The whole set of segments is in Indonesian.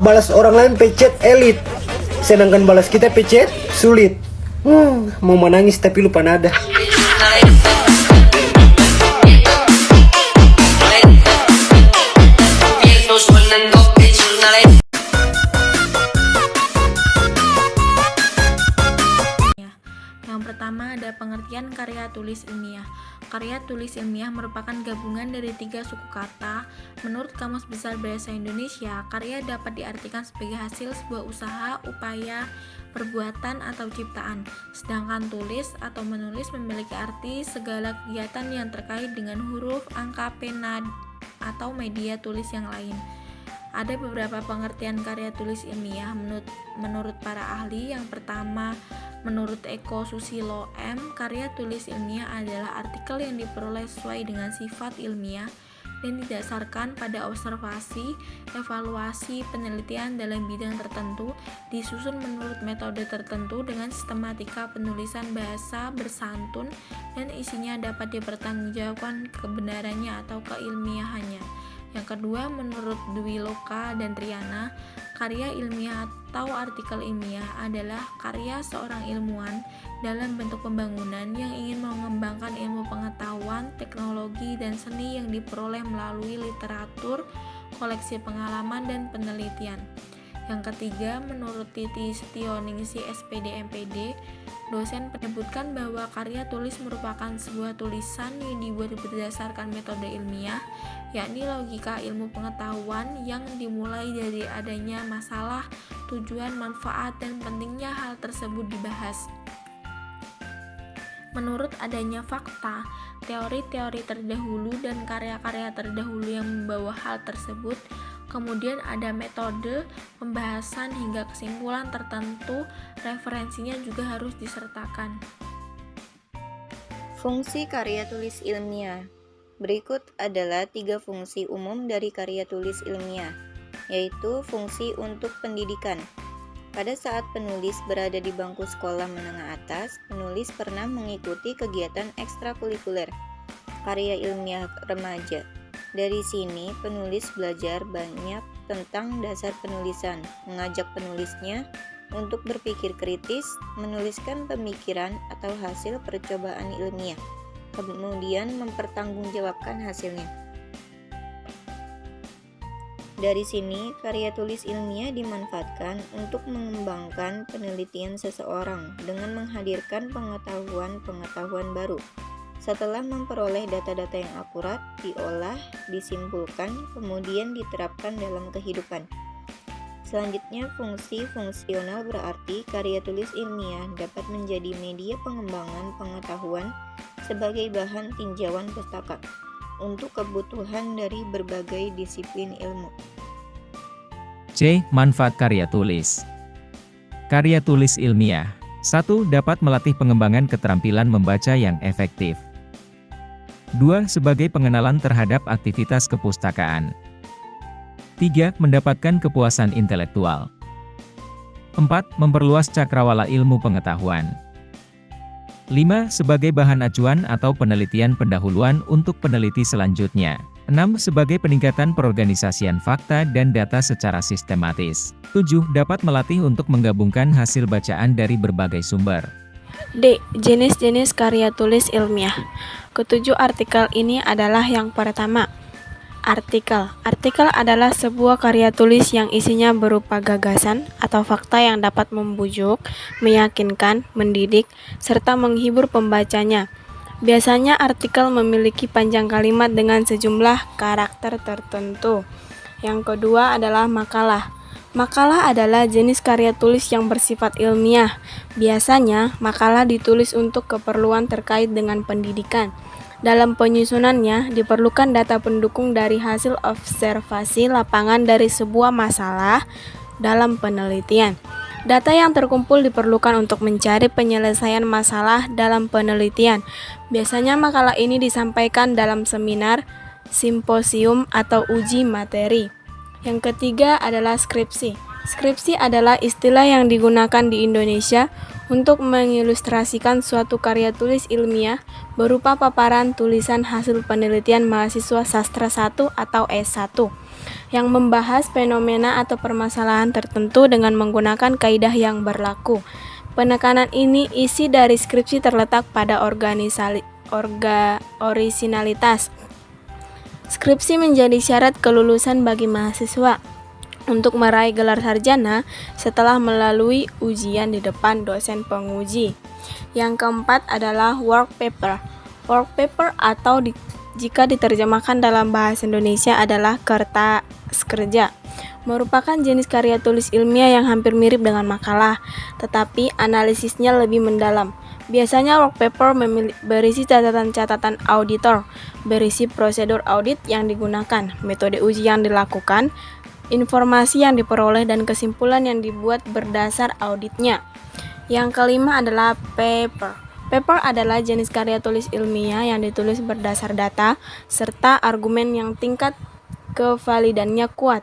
balas orang lain pecet elit, sedangkan balas kita pecet sulit. Mau menangis tapi lupa nada. Yang pertama ada pengertian karya tulis ilmiah. Karya tulis ilmiah merupakan gabungan dari 3 suku kata. Menurut Kamus Besar Bahasa Indonesia, karya dapat diartikan sebagai hasil sebuah usaha, upaya, perbuatan, atau ciptaan. Sedangkan tulis atau menulis memiliki arti segala kegiatan yang terkait dengan huruf, angka, pena, atau media tulis yang lain. Ada beberapa pengertian karya tulis ilmiah menurut para ahli. Yang pertama, menurut Eko Susilo M, karya tulis ilmiah adalah artikel yang diperoleh sesuai dengan sifat ilmiah dan didasarkan pada observasi, evaluasi, penelitian dalam bidang tertentu, disusun menurut metode tertentu dengan sistematika penulisan bahasa bersantun, dan isinya dapat dipertanggungjawabkan kebenarannya atau keilmiahannya. Yang kedua, menurut Dwi Loka dan Triana, karya ilmiah atau artikel ilmiah adalah karya seorang ilmuwan dalam bentuk pembangunan yang ingin mengembangkan ilmu pengetahuan, teknologi, dan seni yang diperoleh melalui literatur, koleksi pengalaman, dan penelitian. Yang ketiga, menurut Titi Setioningsi SPD MPD, dosen menyebutkan bahwa karya tulis merupakan sebuah tulisan yang dibuat berdasarkan metode ilmiah, yakni logika ilmu pengetahuan yang dimulai dari adanya masalah, tujuan, manfaat, dan pentingnya hal tersebut dibahas. Menurut adanya fakta, teori-teori terdahulu, dan karya-karya terdahulu yang membawa hal tersebut, kemudian ada metode, pembahasan, hingga kesimpulan tertentu, referensinya juga harus disertakan. Fungsi karya tulis ilmiah. Berikut adalah 3 fungsi umum dari karya tulis ilmiah, yaitu fungsi untuk pendidikan. Pada saat penulis berada di bangku sekolah menengah atas, penulis pernah mengikuti kegiatan ekstrakurikuler, karya ilmiah remaja. Dari sini, penulis belajar banyak tentang dasar penulisan, mengajak penulisnya untuk berpikir kritis, menuliskan pemikiran atau hasil percobaan ilmiah, kemudian mempertanggungjawabkan hasilnya. Dari sini, karya tulis ilmiah dimanfaatkan untuk mengembangkan penelitian seseorang dengan menghadirkan pengetahuan-pengetahuan baru. Setelah memperoleh data-data yang akurat, diolah, disimpulkan, kemudian diterapkan dalam kehidupan. Selanjutnya, fungsi fungsional berarti karya tulis ilmiah dapat menjadi media pengembangan pengetahuan sebagai bahan tinjauan pustaka untuk kebutuhan dari berbagai disiplin ilmu. C. Manfaat karya tulis. Karya tulis ilmiah. 1. Dapat melatih pengembangan keterampilan membaca yang efektif. 2. Sebagai pengenalan terhadap aktivitas kepustakaan. 3. Mendapatkan kepuasan intelektual. 4. Memperluas cakrawala ilmu pengetahuan. 5. Sebagai bahan acuan atau penelitian pendahuluan untuk peneliti selanjutnya. 6. Sebagai peningkatan perorganisasian fakta dan data secara sistematis. 7. Dapat melatih untuk menggabungkan hasil bacaan dari berbagai sumber. D. Jenis-jenis karya tulis ilmiah. Ketujuh artikel ini adalah yang pertama. Artikel. Artikel adalah sebuah karya tulis yang isinya berupa gagasan atau fakta yang dapat membujuk, meyakinkan, mendidik, serta menghibur pembacanya. Biasanya artikel memiliki panjang kalimat dengan sejumlah karakter tertentu. Yang kedua adalah makalah. Makalah adalah jenis karya tulis yang bersifat ilmiah. Biasanya, makalah ditulis untuk keperluan terkait dengan pendidikan. Dalam penyusunannya, diperlukan data pendukung dari hasil observasi lapangan dari sebuah masalah dalam penelitian. Data yang terkumpul diperlukan untuk mencari penyelesaian masalah dalam penelitian. Biasanya makalah ini disampaikan dalam seminar, simposium, atau uji materi. Yang ketiga adalah skripsi. Skripsi adalah istilah yang digunakan di Indonesia untuk mengilustrasikan suatu karya tulis ilmiah berupa paparan tulisan hasil penelitian mahasiswa sastra 1 atau S1. yang membahas fenomena atau permasalahan tertentu dengan menggunakan kaidah yang berlaku. Penekanan ini isi dari skripsi terletak pada orisinalitas. Skripsi menjadi syarat kelulusan bagi mahasiswa untuk meraih gelar sarjana setelah melalui ujian di depan dosen penguji. Yang keempat adalah work paper. Work paper atau jika diterjemahkan dalam bahasa Indonesia adalah kertas kerja, merupakan jenis karya tulis ilmiah yang hampir mirip dengan makalah, tetapi analisisnya lebih mendalam. Biasanya work paper berisi catatan-catatan auditor, berisi prosedur audit yang digunakan, metode uji yang dilakukan, informasi yang diperoleh, dan kesimpulan yang dibuat berdasar auditnya. Yang kelima adalah paper. Paper adalah jenis karya tulis ilmiah yang ditulis berdasar data serta argumen yang tingkat kevalidannya kuat.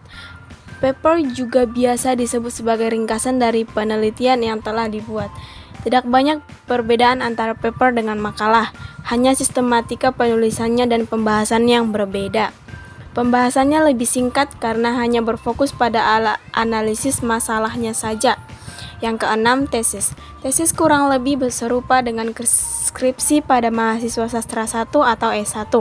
Paper juga biasa disebut sebagai ringkasan dari penelitian yang telah dibuat. Tidak banyak perbedaan antara paper dengan makalah, hanya sistematika penulisannya dan pembahasan yang berbeda. Pembahasannya lebih singkat karena hanya berfokus pada analisis masalahnya saja. Yang keenam, tesis. Tesis kurang lebih serupa dengan skripsi pada mahasiswa sastra 1 atau S1.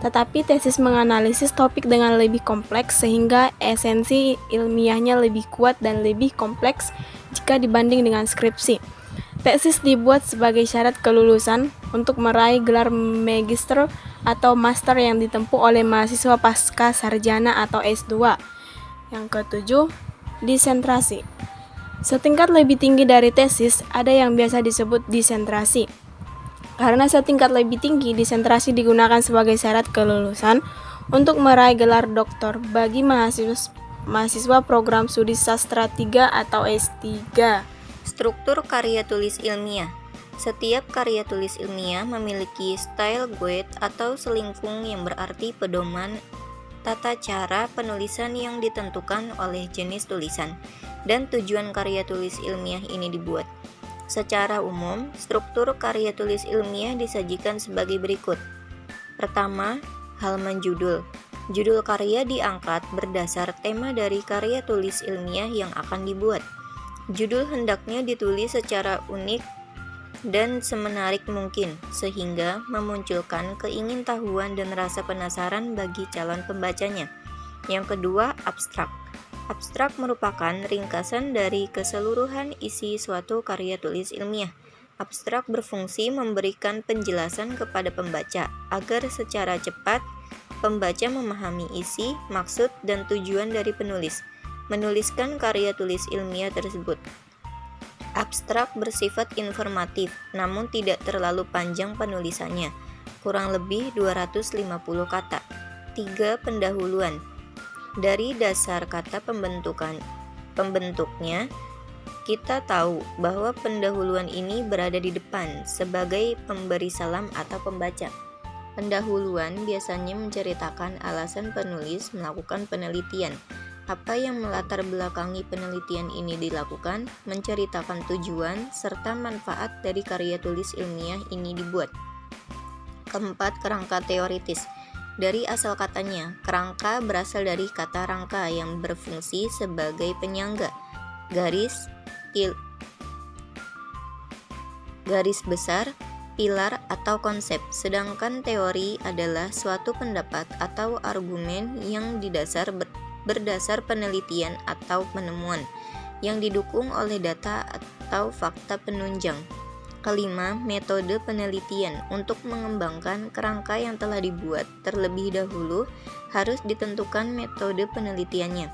Tetapi tesis menganalisis topik dengan lebih kompleks sehingga esensi ilmiahnya lebih kuat dan lebih kompleks jika dibanding dengan skripsi. Tesis dibuat sebagai syarat kelulusan untuk meraih gelar magister atau master yang ditempuh oleh mahasiswa pasca sarjana atau S2. Yang ketujuh, disertasi. Setingkat lebih tinggi dari tesis, ada yang biasa disebut disertasi. Karena setingkat lebih tinggi, disertasi digunakan sebagai syarat kelulusan untuk meraih gelar doktor bagi mahasiswa program studi sastra 3 atau S3. Struktur karya tulis ilmiah. Setiap karya tulis ilmiah memiliki style guide atau selingkung yang berarti pedoman tata cara penulisan yang ditentukan oleh jenis tulisan dan tujuan karya tulis ilmiah ini dibuat. Secara umum, struktur karya tulis ilmiah disajikan sebagai berikut. Pertama, halaman judul. Judul karya diangkat berdasar tema dari karya tulis ilmiah yang akan dibuat. Judul hendaknya ditulis secara unik dan semenarik mungkin, sehingga memunculkan keingintahuan dan rasa penasaran bagi calon pembacanya. Yang kedua, abstrak. Abstrak merupakan ringkasan dari keseluruhan isi suatu karya tulis ilmiah. Abstrak berfungsi memberikan penjelasan kepada pembaca, agar secara cepat pembaca memahami isi, maksud, dan tujuan dari penulis menuliskan karya tulis ilmiah tersebut. Abstrak bersifat informatif, namun tidak terlalu panjang penulisannya, kurang lebih 250 kata. 3. Pendahuluan. Dari dasar kata pembentuknya, kita tahu bahwa pendahuluan ini berada di depan sebagai pemberi salam atau pembaca. Pendahuluan biasanya menceritakan alasan penulis melakukan penelitian, apa yang melatar belakangi penelitian ini dilakukan, menceritakan tujuan serta manfaat dari karya tulis ilmiah ini dibuat. Keempat, kerangka teoritis. Dari asal katanya, kerangka berasal dari kata rangka yang berfungsi sebagai penyangga, garis besar, pilar, atau konsep. Sedangkan teori adalah suatu pendapat atau argumen yang berdasar penelitian atau penemuan yang didukung oleh data atau fakta penunjang. Kelima, metode penelitian. Untuk mengembangkan kerangka yang telah dibuat terlebih dahulu, harus ditentukan metode penelitiannya.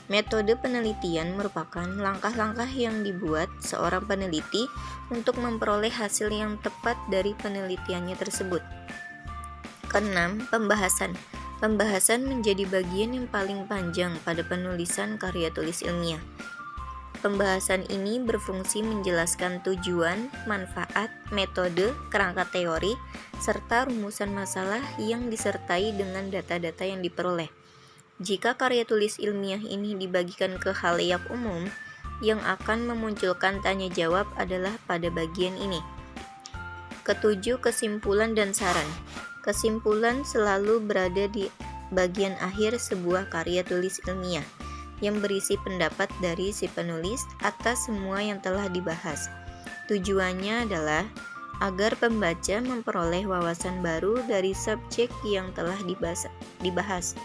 Metode penelitian merupakan langkah-langkah yang dibuat seorang peneliti untuk memperoleh hasil yang tepat dari penelitiannya tersebut. Keenam, pembahasan. Pembahasan menjadi bagian yang paling panjang pada penulisan karya tulis ilmiah. Pembahasan ini berfungsi menjelaskan tujuan, manfaat, metode, kerangka teori, serta rumusan masalah yang disertai dengan data-data yang diperoleh. Jika karya tulis ilmiah ini dibagikan ke khalayak umum, yang akan memunculkan tanya jawab adalah pada bagian ini. Ketujuh, kesimpulan dan saran. Kesimpulan selalu berada di bagian akhir sebuah karya tulis ilmiah yang berisi pendapat dari si penulis atas semua yang telah dibahas. Tujuannya adalah agar pembaca memperoleh wawasan baru dari subjek yang telah dibahas.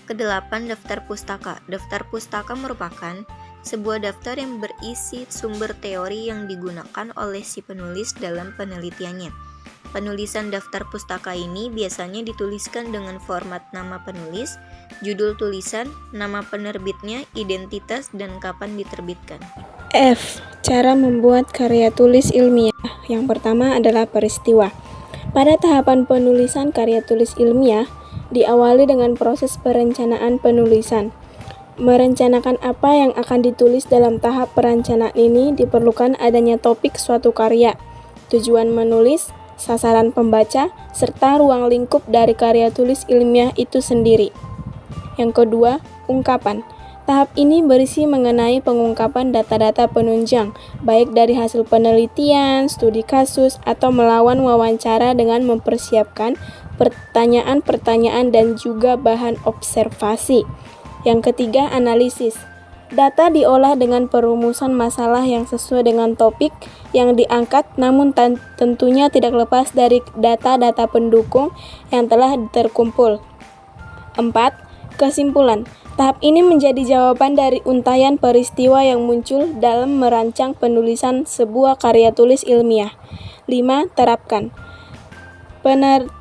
Kedelapan, daftar pustaka. Daftar pustaka merupakan sebuah daftar yang berisi sumber teori yang digunakan oleh si penulis dalam penelitiannya. Penulisan daftar pustaka ini biasanya dituliskan dengan format nama penulis, judul tulisan, nama penerbitnya, identitas, dan kapan diterbitkan. F. Cara membuat karya tulis ilmiah. Yang pertama adalah peristiwa. Pada tahapan penulisan karya tulis ilmiah, diawali dengan proses perencanaan penulisan. Merencanakan apa yang akan ditulis dalam tahap perencanaan ini diperlukan adanya topik suatu karya, tujuan menulis, sasaran pembaca, serta ruang lingkup dari karya tulis ilmiah itu sendiri. Yang kedua, ungkapan. Tahap ini berisi mengenai pengungkapan data-data penunjang, baik dari hasil penelitian, studi kasus, atau melawan wawancara dengan mempersiapkan pertanyaan-pertanyaan dan juga bahan observasi. Yang ketiga, analisis. Data diolah dengan perumusan masalah yang sesuai dengan topik yang diangkat, namun tentunya tidak lepas dari data-data pendukung yang telah terkumpul. 4. Kesimpulan. Tahap ini menjadi jawaban dari untayan peristiwa yang muncul dalam merancang penulisan sebuah karya tulis ilmiah. 5. Terapkan.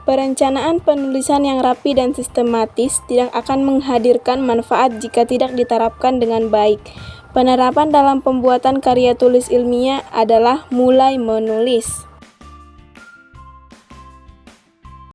Perencanaan penulisan yang rapi dan sistematis tidak akan menghadirkan manfaat jika tidak diterapkan dengan baik. Penerapan dalam pembuatan karya tulis ilmiah adalah mulai menulis.